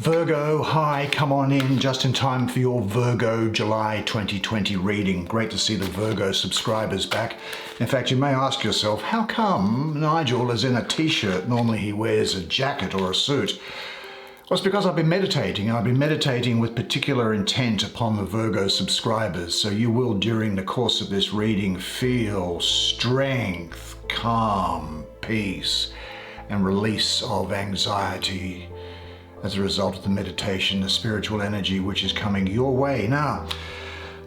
Virgo, hi, come on in just in time for your Virgo July 2020 reading. Great to see the Virgo subscribers back. In fact, you may ask yourself, how come Nigel is in a t-shirt? Normally he wears a jacket or a suit. Well, it's because I've been meditating, and I've been meditating with particular intent upon the Virgo subscribers. So you will, during the course of this reading, feel strength, calm, peace, and release of anxiety as a result of the meditation, the spiritual energy which is coming your way. Now,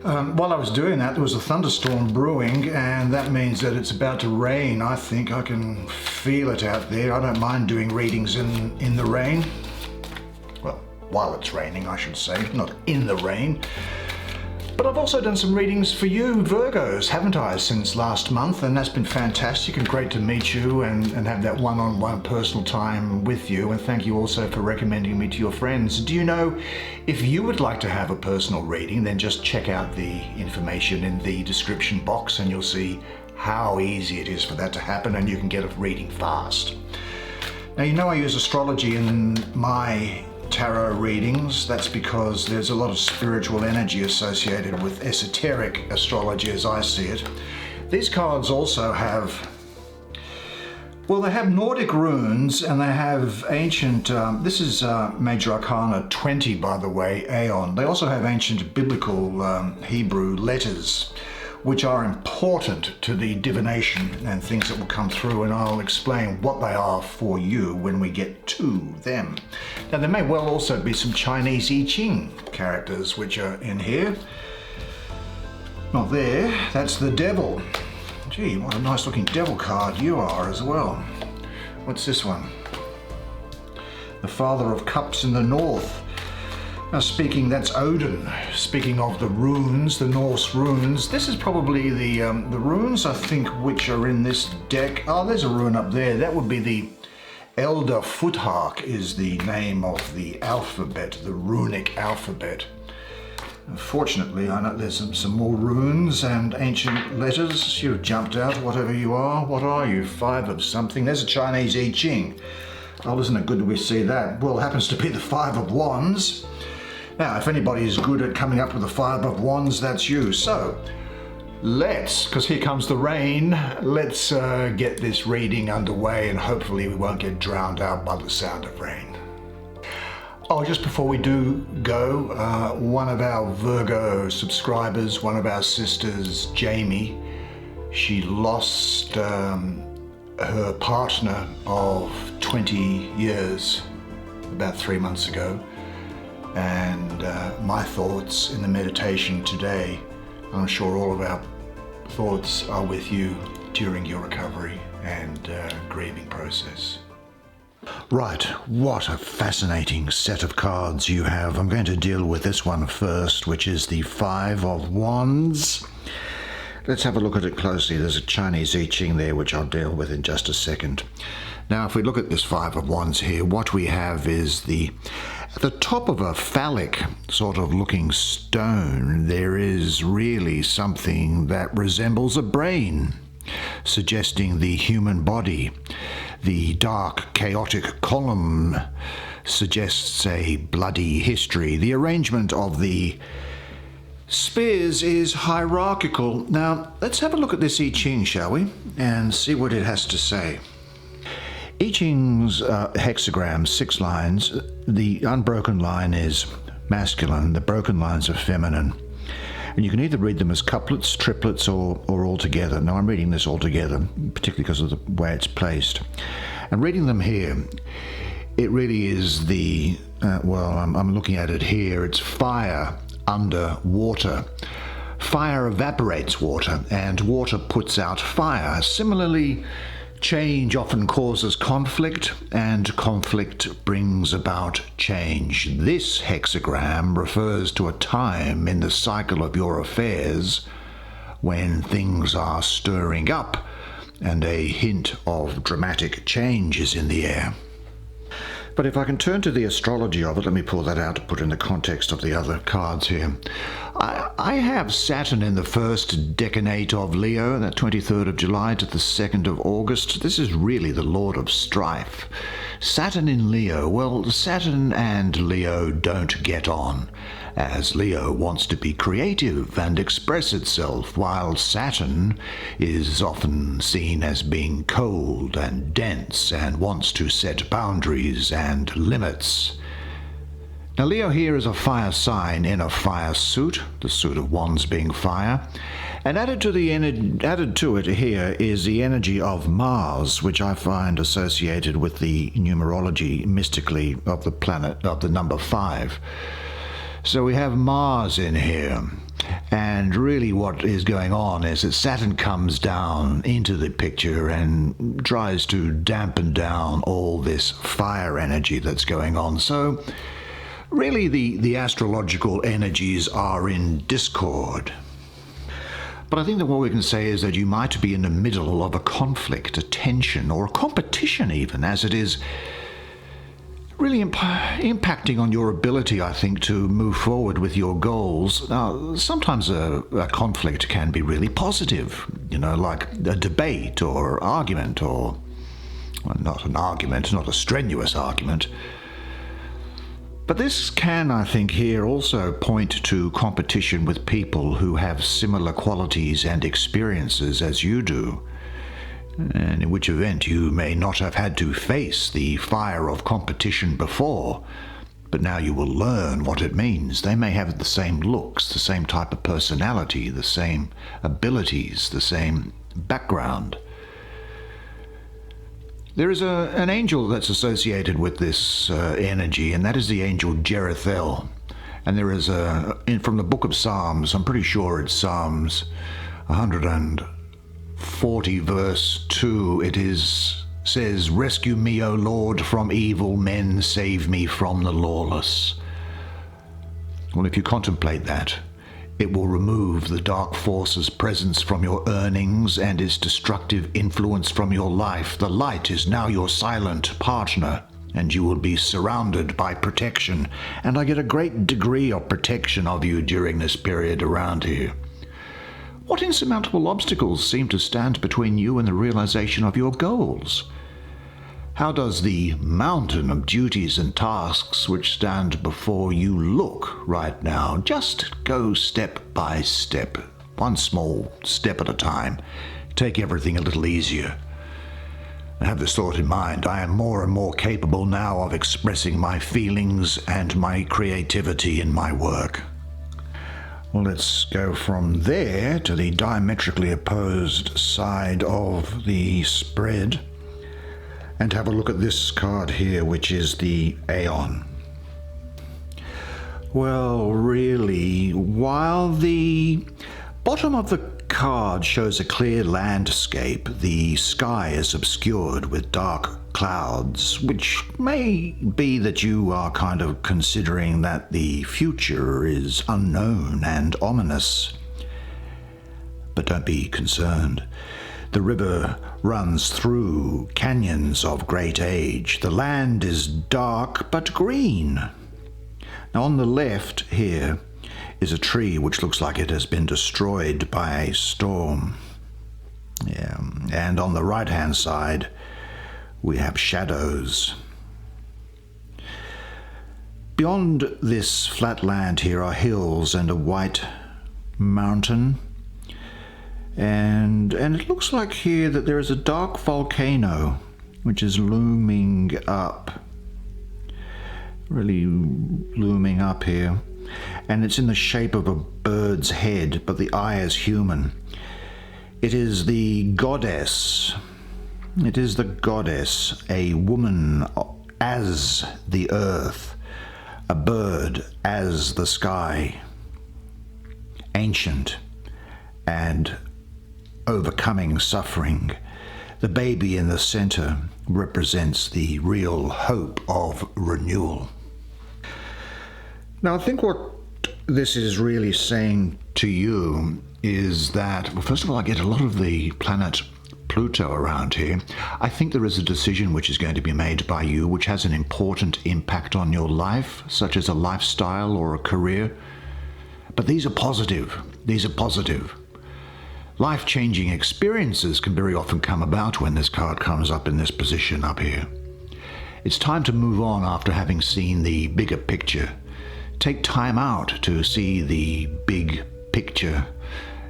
while I was doing that, there was a thunderstorm brewing, and that means that it's about to rain. I think I can feel it out there. I don't mind doing readings in the rain. Well, while it's raining, I should say, not in the rain. But I've also done some readings for you Virgos, haven't I, since last month, and that's been fantastic and great to meet you and have that one-on-one personal time with you. And thank you also for recommending me to your friends. Do you know, if you would like to have a personal reading, then just check out the information in the description box and you'll see how easy it is for that to happen, and you can get a reading fast. Now, you know I use astrology in my tarot readings. That's because there's a lot of spiritual energy associated with esoteric astrology as I see it. These cards also have, well, they have Nordic runes and they have ancient, this is Major Arcana 20, by the way, Aeon. They also have ancient biblical Hebrew letters, which are important to the divination and things that will come through, and I'll explain what they are for you when we get to them. Now, there may well also be some Chinese I Ching characters which are in here. Not there, that's the devil. Gee, what a nice looking devil card you are as well. What's this one? The Father of Cups in the North. Now that's Odin. Speaking of the runes, the Norse runes, this is probably the runes, I think, which are in this deck. Oh, there's a rune up there. That would be the Elder Futhark is the name of the alphabet, the runic alphabet. Unfortunately, I know there's some more runes and ancient letters. You've jumped out, whatever you are. What are you? 5 of something. There's a Chinese I Ching. Oh, isn't it good that we see that? Well, it happens to be the 5 of Wands. Now, if anybody is good at coming up with the 5 of Wands, that's you. So, because here comes the rain, let's get this reading underway, and hopefully we won't get drowned out by the sound of rain. Oh, just before we do go, one of our Virgo subscribers, one of our sisters, Jamie, she lost her partner of 20 years about 3 months ago. And my thoughts in the meditation today, I'm sure all of our thoughts are with you during your recovery and grieving process. Right, what a fascinating set of cards you have. I'm going to deal with this one first, which is the 5 of Wands. Let's have a look at it closely. There's a Chinese I Ching there, which I'll deal with in just a second. Now, if we look at this 5 of Wands here, what we have is at the top of a phallic sort of looking stone, there is really something that resembles a brain, suggesting the human body. The dark, chaotic column suggests a bloody history. The arrangement of the spears is hierarchical. Now, let's have a look at this I Ching, shall we? And see what it has to say. I Ching's hexagram, 6 lines. The unbroken line is masculine, the broken lines are feminine. And you can either read them as couplets, triplets, or all together. Now, I'm reading this all together, particularly because of the way it's placed. And reading them here, it really is I'm looking at it here, it's fire under water. Fire evaporates water, and water puts out fire. Similarly, change often causes conflict, and conflict brings about change. This hexagram refers to a time in the cycle of your affairs when things are stirring up and a hint of dramatic change is in the air. But if I can turn to the astrology of it, let me pull that out to put in the context of the other cards here. I have Saturn in the first decanate of Leo, that 23rd of July to the 2nd of August. This is really the Lord of Strife. Saturn in Leo. Well, Saturn and Leo don't get on, as Leo wants to be creative and express itself, while Saturn is often seen as being cold and dense and wants to set boundaries and limits. Now, Leo here is a fire sign in a fire suit, the suit of wands being fire, and added to it here is the energy of Mars, which I find associated with the numerology mystically of the planet of the number 5. So we have Mars in here, and really what is going on is that Saturn comes down into the picture and tries to dampen down all this fire energy that's going on. So really, the astrological energies are in discord. But I think that what we can say is that you might be in the middle of a conflict, a tension, or a competition even, as it is really impacting on your ability, I think, to move forward with your goals. Now, sometimes a conflict can be really positive, like a debate or argument, or well, not an argument, not a strenuous argument. But this can, I think, here also point to competition with people who have similar qualities and experiences as you do, and in which event you may not have had to face the fire of competition before, but now you will learn what it means. They may have the same looks, the same type of personality, the same abilities, the same background. There is an angel that's associated with this energy, and that is the angel Jerethel. And there is from the book of Psalms, I'm pretty sure it's Psalms 140 verse 2, says, "Rescue me, O Lord, from evil men, save me from the lawless." Well, if you contemplate that, it will remove the dark force's presence from your earnings and its destructive influence from your life. The light is now your silent partner, and you will be surrounded by protection. And I get a great degree of protection of you during this period around here. What insurmountable obstacles seem to stand between you and the realization of your goals? How does the mountain of duties and tasks which stand before you look right now? Just go step by step, one small step at a time. Take everything a little easier. I have this thought in mind: I am more and more capable now of expressing my feelings and my creativity in my work. Well, let's go from there to the diametrically opposed side of the spread and have a look at this card here, which is the Aeon. Well, really, while the bottom of the card shows a clear landscape, the sky is obscured with dark clouds, which may be that you are kind of considering that the future is unknown and ominous. But don't be concerned. The river runs through canyons of great age. The land is dark but green. Now on the left here is a tree which looks like it has been destroyed by a storm. Yeah. And on the right-hand side we have shadows. Beyond this flat land here are hills and a white mountain. And it looks like here that there is a dark volcano which is looming up, really looming up here, and it's in the shape of a bird's head, but the eye is human. It is the goddess. It is the goddess, a woman as the earth, a bird as the sky, ancient and overcoming suffering. The baby in the center represents the real hope of renewal. Now, I think what this is really saying to you is that, well, first of all, I get a lot of the planet Pluto around here. I think there is a decision which is going to be made by you which has an important impact on your life, such as a lifestyle or a career. But these are positive. These are positive. Life-changing experiences can very often come about when this card comes up in this position up here. It's time to move on after having seen the bigger picture. Take time out to see the big picture.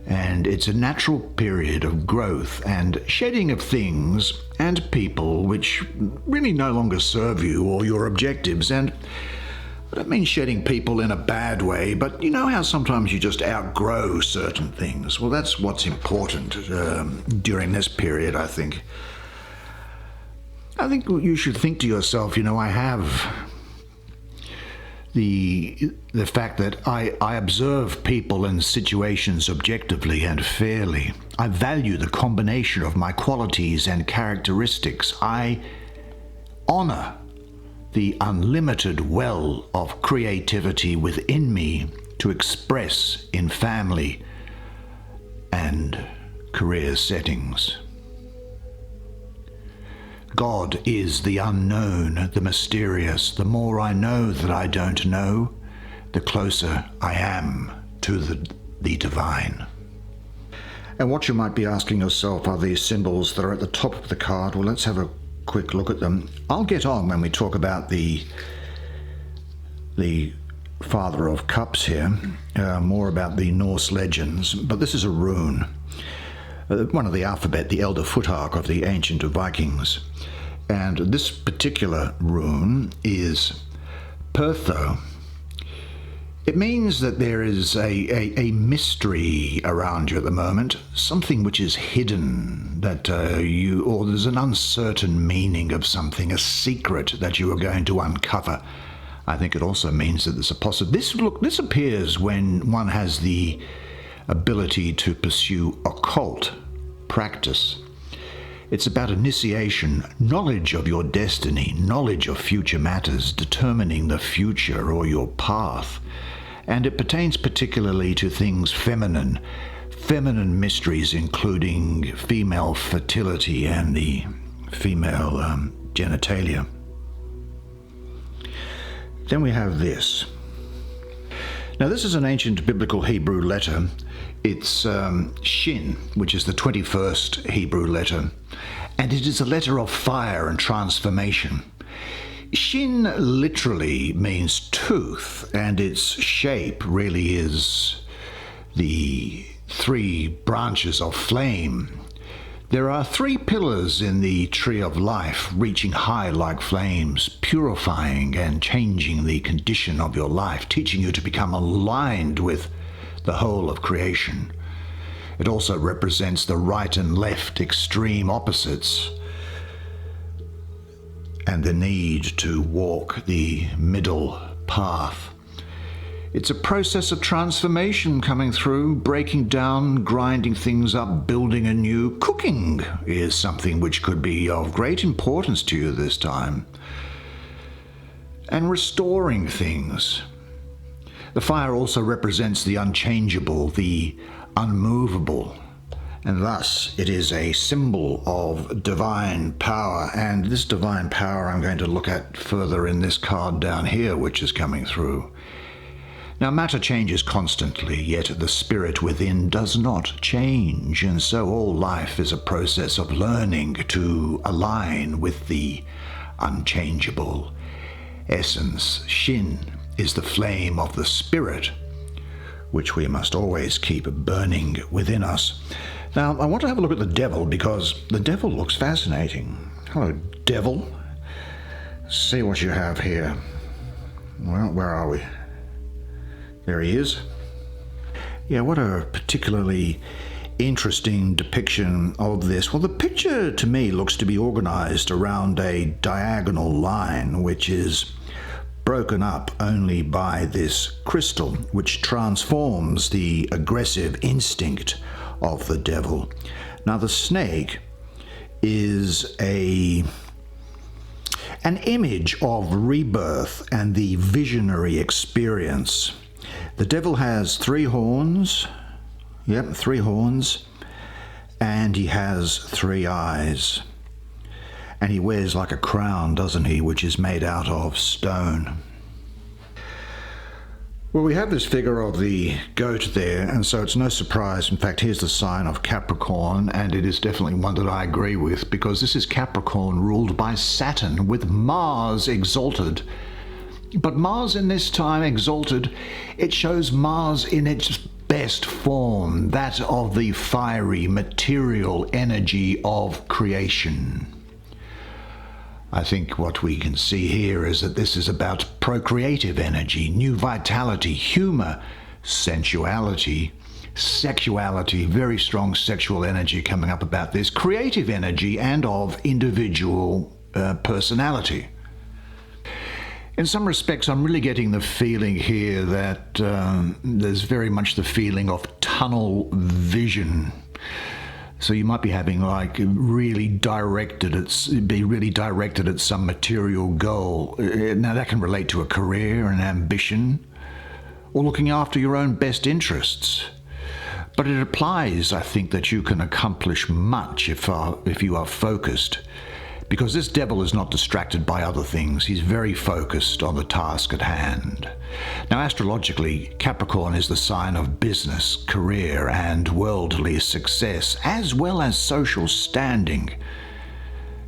And it's a natural period of growth and shedding of things and people which really no longer serve you or your objectives. And I don't mean shedding people in a bad way, but you know how sometimes you just outgrow certain things? Well, that's what's important during this period, I think. I think you should think to yourself, I have the fact that I observe people and situations objectively and fairly. I value the combination of my qualities and characteristics. I honor the unlimited well of creativity within me to express in family and career settings. God is the unknown, the mysterious. The more I know that I don't know, the closer I am to the divine. And what you might be asking yourself are these symbols that are at the top of the card. Well, let's have a quick look at them. I'll get on when we talk about the Father of Cups here, more about the Norse legends, but this is a rune. One of the alphabet, the Elder Futhark of the ancient Vikings. And this particular rune is Pertho. It means that there is a mystery around you at the moment, something which is hidden, that or there's an uncertain meaning of something, a secret that you are going to uncover. I think it also means that there's a possibility. This appears when one has the ability to pursue occult practice. It's about initiation, knowledge of your destiny, knowledge of future matters, determining the future or your path. And it pertains particularly to things feminine mysteries, including female fertility and the female genitalia. Then we have this. Now, this is an ancient biblical Hebrew letter. It's Shin, which is the 21st Hebrew letter, and it is a letter of fire and transformation. Shin literally means tooth, and its shape really is the three branches of flame. There are three pillars in the tree of life, reaching high like flames, purifying and changing the condition of your life, teaching you to become aligned with the whole of creation. It also represents the right and left extreme opposites and the need to walk the middle path. It's a process of transformation coming through, breaking down, grinding things up, building anew. Cooking is something which could be of great importance to you this time. And restoring things. The fire also represents the unchangeable, the unmovable, and thus it is a symbol of divine power. And this divine power I'm going to look at further in this card down here, which is coming through. Now, matter changes constantly, yet the spirit within does not change, and so all life is a process of learning to align with the unchangeable essence. Shin is the flame of the spirit, which we must always keep burning within us. Now, I want to have a look at the devil, because the devil looks fascinating. Hello, devil. See what you have here. Well, where are we? There he is. Yeah, what a particularly interesting depiction of this. Well, the picture to me looks to be organized around a diagonal line, which is broken up only by this crystal, which transforms the aggressive instinct of the devil. Now, the snake is an image of rebirth and the visionary experience. The devil has 3 horns. Yep, 3 horns. And he has 3 eyes. And he wears like a crown, doesn't he, which is made out of stone. Well, we have this figure of the goat there, and so it's no surprise. In fact, here's the sign of Capricorn, and it is definitely one that I agree with, because this is Capricorn ruled by Saturn with Mars exalted. But Mars in this time exalted, it shows Mars in its best form, that of the fiery material energy of creation. I think what we can see here is that this is about procreative energy, new vitality, humor, sensuality, sexuality, very strong sexual energy coming up about this, creative energy, and of individual personality. In some respects, I'm really getting the feeling here that there's very much the feeling of tunnel vision. So you might be having be really directed at some material goal. Now that can relate to a career, an ambition, or looking after your own best interests. But it applies, I think, that you can accomplish much if you are focused. Because this devil is not distracted by other things. He's very focused on the task at hand. Now, astrologically, Capricorn is the sign of business, career, and worldly success, as well as social standing.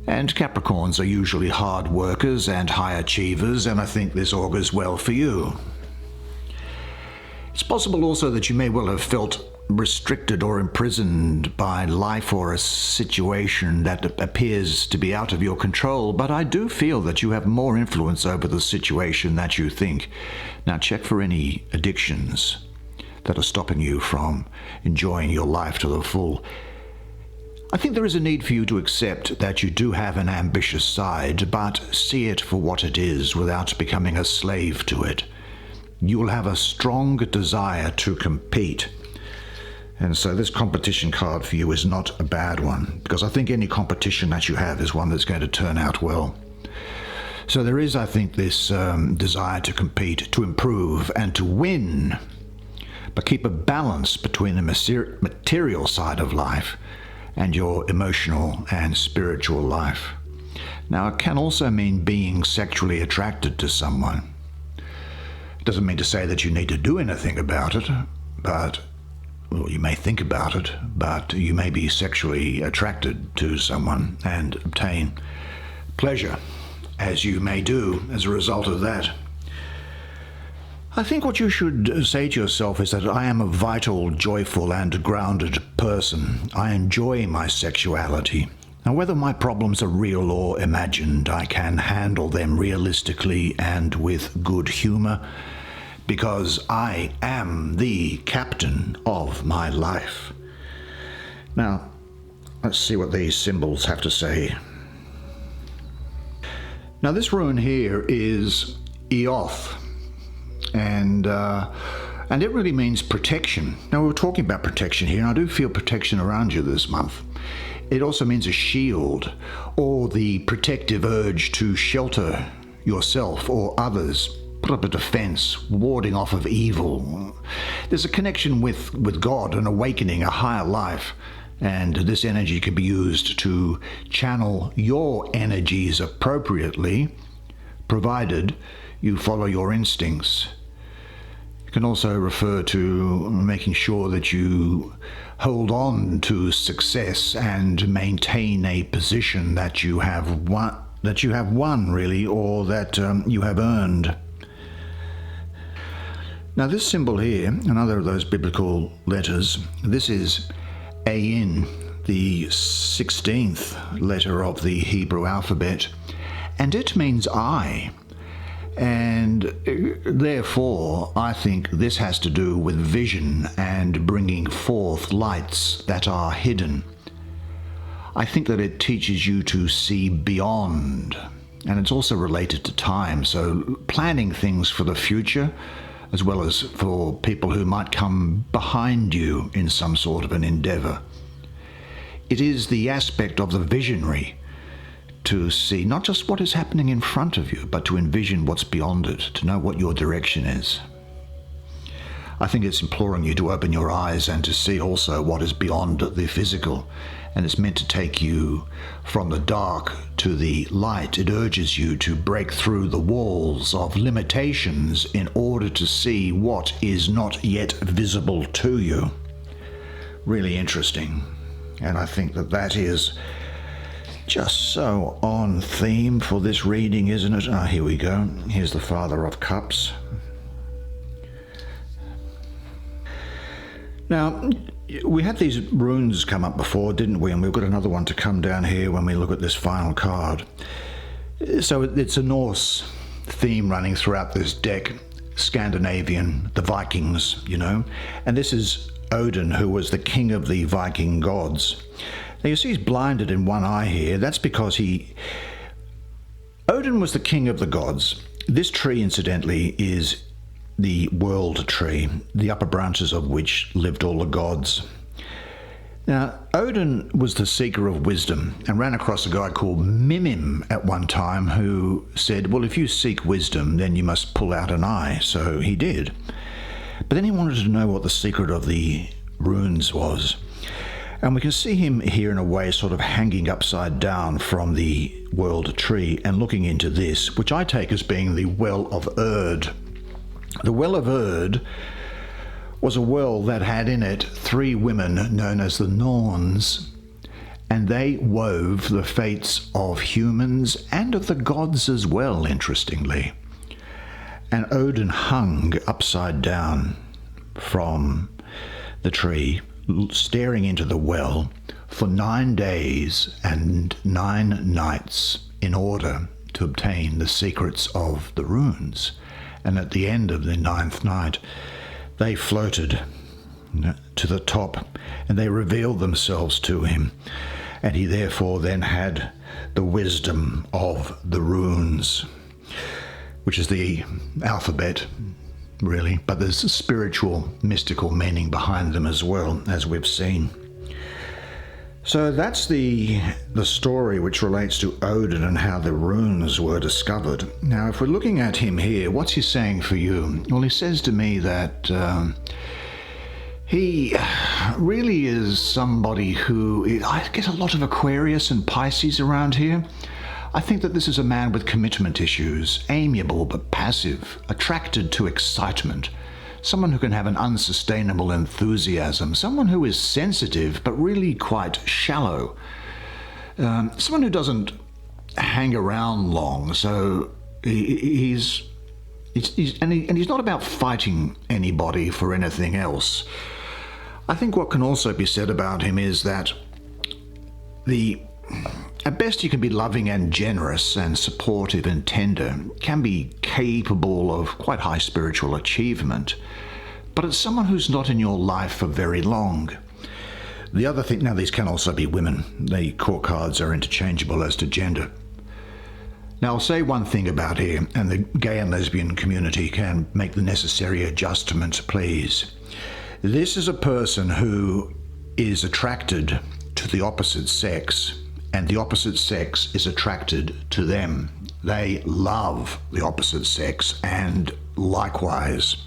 And Capricorns are usually hard workers and high achievers, and I think this augurs well for you. It's possible also that you may well have felt restricted or imprisoned by life or a situation that appears to be out of your control, but I do feel that you have more influence over the situation that you think. Now check for any addictions that are stopping you from enjoying your life to the full. I think there is a need for you to accept that you do have an ambitious side, but see it for what it is without becoming a slave to it. You will have a strong desire to compete. And so this competition card for you is not a bad one, because I think any competition that you have is one that's going to turn out well. So there is, I think, this desire to compete, to improve, and to win, but keep a balance between the material side of life and your emotional and spiritual life. Now, it can also mean being sexually attracted to someone. It doesn't mean to say that you need to do anything about it, but well, you may think about it, but you may be sexually attracted to someone and obtain pleasure, as you may do as a result of that. I think what you should say to yourself is that I am a vital, joyful, and grounded person. I enjoy my sexuality. Now, whether my problems are real or imagined, I can handle them realistically and with good humor, because I am the captain of my life. Now, let's see what these symbols have to say. Now, this rune here is Eoth, and it really means protection. Now, we're talking about protection here, and I do feel protection around you this month. It also means a shield, or the protective urge to shelter yourself or others, put up a defense, warding off of evil. There's a connection with God, an awakening, a higher life, and this energy can be used to channel your energies appropriately, provided you follow your instincts. It can also refer to making sure that you hold on to success and maintain a position that you have won, really, or that you have earned. Now, this symbol here, another of those biblical letters, this is Ayin, the 16th letter of the Hebrew alphabet, and it means I. And therefore, I think this has to do with vision and bringing forth lights that are hidden. I think that it teaches you to see beyond, and it's also related to time, so planning things for the future, as well as for people who might come behind you in some sort of an endeavor. It is the aspect of the visionary to see not just what is happening in front of you, but to envision what's beyond it, to know what your direction is. I think it's imploring you to open your eyes and to see also what is beyond the physical. And it's meant to take you from the dark to the light. It urges you to break through the walls of limitations in order to see what is not yet visible to you. Really interesting. And I think that that is just so on theme for this reading, isn't it? Ah, here we go. Here's the Father of Cups. Now, we had these runes come up before, didn't we? And we've got another one to come down here when we look at this final card. So it's a Norse theme running throughout this deck. Scandinavian, the Vikings, you know. And this is Odin, who was the king of the Viking gods. Now you see he's blinded in one eye here. That's because Odin was the king of the gods. This tree, incidentally, is the world tree, the upper branches of which lived all the gods. Now, Odin was the seeker of wisdom and ran across a guy called Mimim at one time who said, well, if you seek wisdom, then you must pull out an eye. So he did. But then he wanted to know what the secret of the runes was. And we can see him here in a way sort of hanging upside down from the world tree and looking into this, which I take as being the Well of Erd. The Well of Erd was a well that had in it 3 women known as the Norns, and they wove the fates of humans and of the gods as well, interestingly. And Odin hung upside down from the tree, staring into the well for 9 days and 9 nights in order to obtain the secrets of the runes. And at the end of the 9th night, they floated to the top and they revealed themselves to him. And he therefore then had the wisdom of the runes, which is the alphabet, really. But there's a spiritual, mystical meaning behind them as well, as we've seen. So that's the story which relates to Odin and how the runes were discovered. Now, if we're looking at him here, what's he saying for you? Well, he says to me that he really is somebody who... I get a lot of Aquarius and Pisces around here. I think that this is a man with commitment issues, amiable but passive, attracted to excitement. Someone who can have an unsustainable enthusiasm, someone who is sensitive but really quite shallow, someone who doesn't hang around long. So he's not about fighting anybody for anything else. I think what can also be said about him is that at best you can be loving and generous and supportive and tender, can be capable of quite high spiritual achievement, but it's someone who's not in your life for very long. The other thing, now these can also be women. The court cards are interchangeable as to gender. Now I'll say one thing about here, and the gay and lesbian community can make the necessary adjustments, please. This is a person who is attracted to the opposite sex, and the opposite sex is attracted to them. They love the opposite sex, and likewise.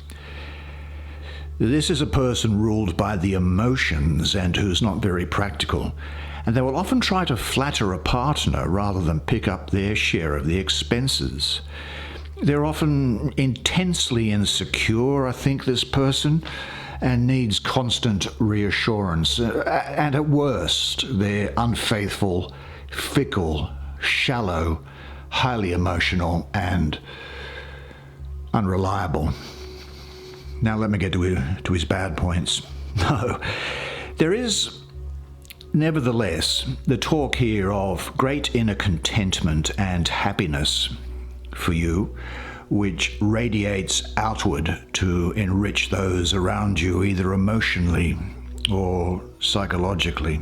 This is a person ruled by the emotions and who's not very practical, and they will often try to flatter a partner rather than pick up their share of the expenses. They're often intensely insecure, I think, this person, and needs constant reassurance. And at worst, they're unfaithful, fickle, shallow, highly emotional, and unreliable. Now let me get to his bad points. No, there is nevertheless the talk here of great inner contentment and happiness for you, which radiates outward to enrich those around you, either emotionally or psychologically.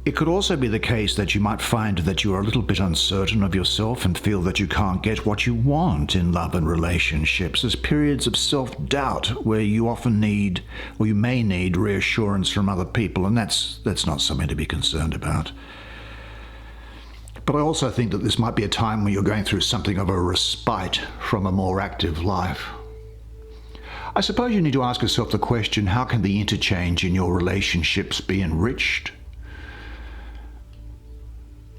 It could also be the case that you might find that you are a little bit uncertain of yourself and feel that you can't get what you want in love and relationships. There's periods of self-doubt where you often need, or you may need, reassurance from other people, and that's not something to be concerned about. But I also think that this might be a time when you're going through something of a respite from a more active life. I suppose you need to ask yourself the question, how can the interchange in your relationships be enriched?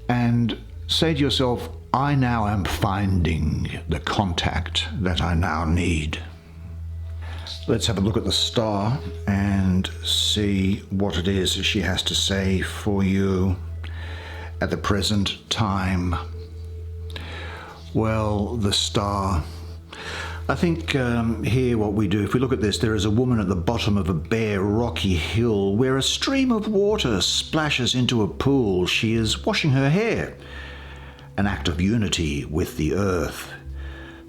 And say to yourself, I now am finding the contact that I now need. Let's have a look at the star and see what it is she has to say for you at the present time. Well, the star. I think here what we do, if we look at this, there is a woman at the bottom of a bare rocky hill where a stream of water splashes into a pool. She is washing her hair, an act of unity with the earth.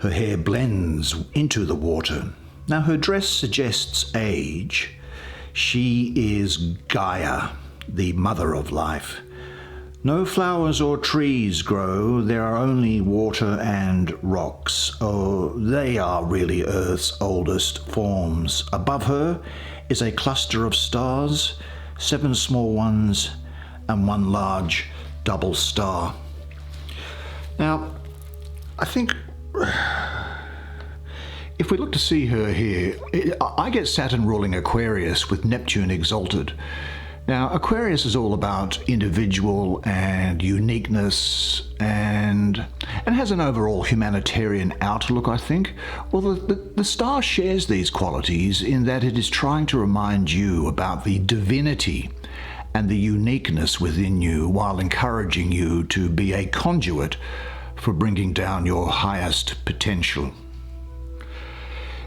Her hair blends into the water. Now her dress suggests age. She is Gaia, the mother of life. No flowers or trees grow, there are only water and rocks. Oh, they are really Earth's oldest forms. Above her is a cluster of stars, 7 small ones and 1 large double star. Now, I think if we look to see her here, I get Saturn ruling Aquarius with Neptune exalted. Now, Aquarius is all about individual and uniqueness and has an overall humanitarian outlook, I think. Well, the star shares these qualities in that it is trying to remind you about the divinity and the uniqueness within you while encouraging you to be a conduit for bringing down your highest potential.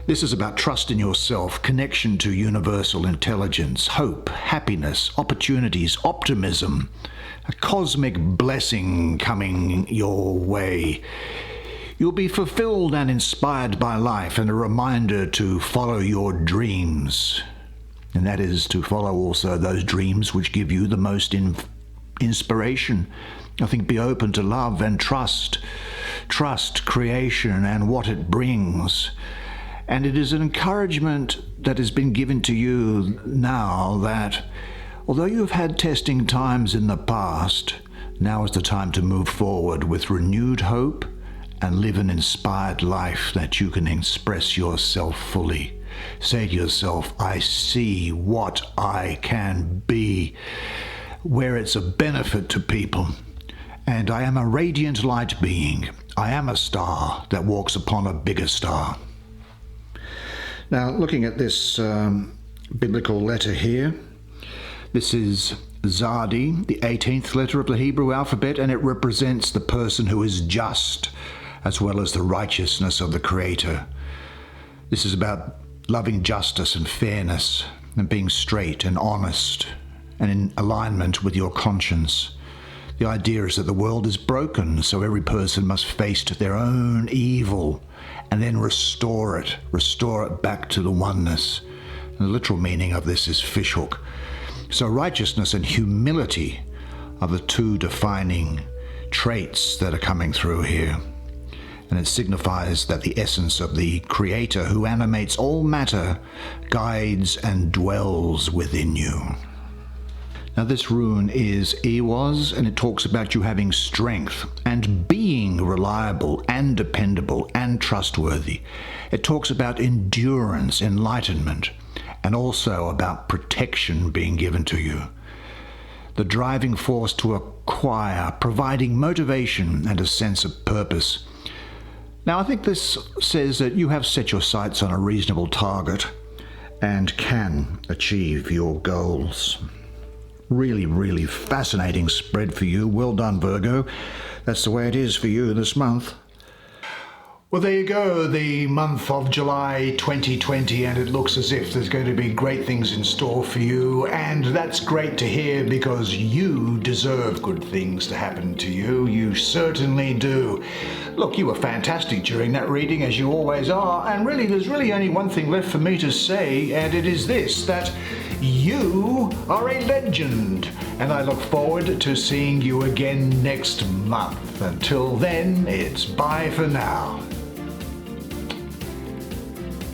This is about trust in yourself, connection to universal intelligence, hope, happiness, opportunities, optimism, a cosmic blessing coming your way. You'll be fulfilled and inspired by life, and a reminder to follow your dreams. And that is to follow also those dreams which give you the most inspiration. I think be open to love and trust creation and what it brings. And it is an encouragement that has been given to you now that although you have had testing times in the past, now is the time to move forward with renewed hope and live an inspired life that you can express yourself fully. Say to yourself, I see what I can be, where it's a benefit to people. And I am a radiant light being. I am a star that walks upon a bigger star. Now, looking at this biblical letter here, this is Zadi, the 18th letter of the Hebrew alphabet, and it represents the person who is just, as well as the righteousness of the Creator. This is about loving justice and fairness, and being straight and honest, and in alignment with your conscience. The idea is that the world is broken, so every person must face their own evil and then restore it back to the oneness. And the literal meaning of this is fishhook. So righteousness and humility are the 2 defining traits that are coming through here. And it signifies that the essence of the Creator who animates all matter guides and dwells within you. Now this rune is Ewas, and it talks about you having strength and being reliable and dependable and trustworthy. It talks about endurance, enlightenment, and also about protection being given to you. The driving force to acquire, providing motivation and a sense of purpose. Now I think this says that you have set your sights on a reasonable target and can achieve your goals. Really, really fascinating spread for you. Well done, Virgo. That's the way it is for you this month. Well, there you go, the month of July 2020, and it looks as if there's going to be great things in store for you, and that's great to hear because you deserve good things to happen to you. You certainly do. Look, you were fantastic during that reading, as you always are, and really, there's really only one thing left for me to say, and it is this, that you are a legend, and I look forward to seeing you again next month. Until then, it's bye for now.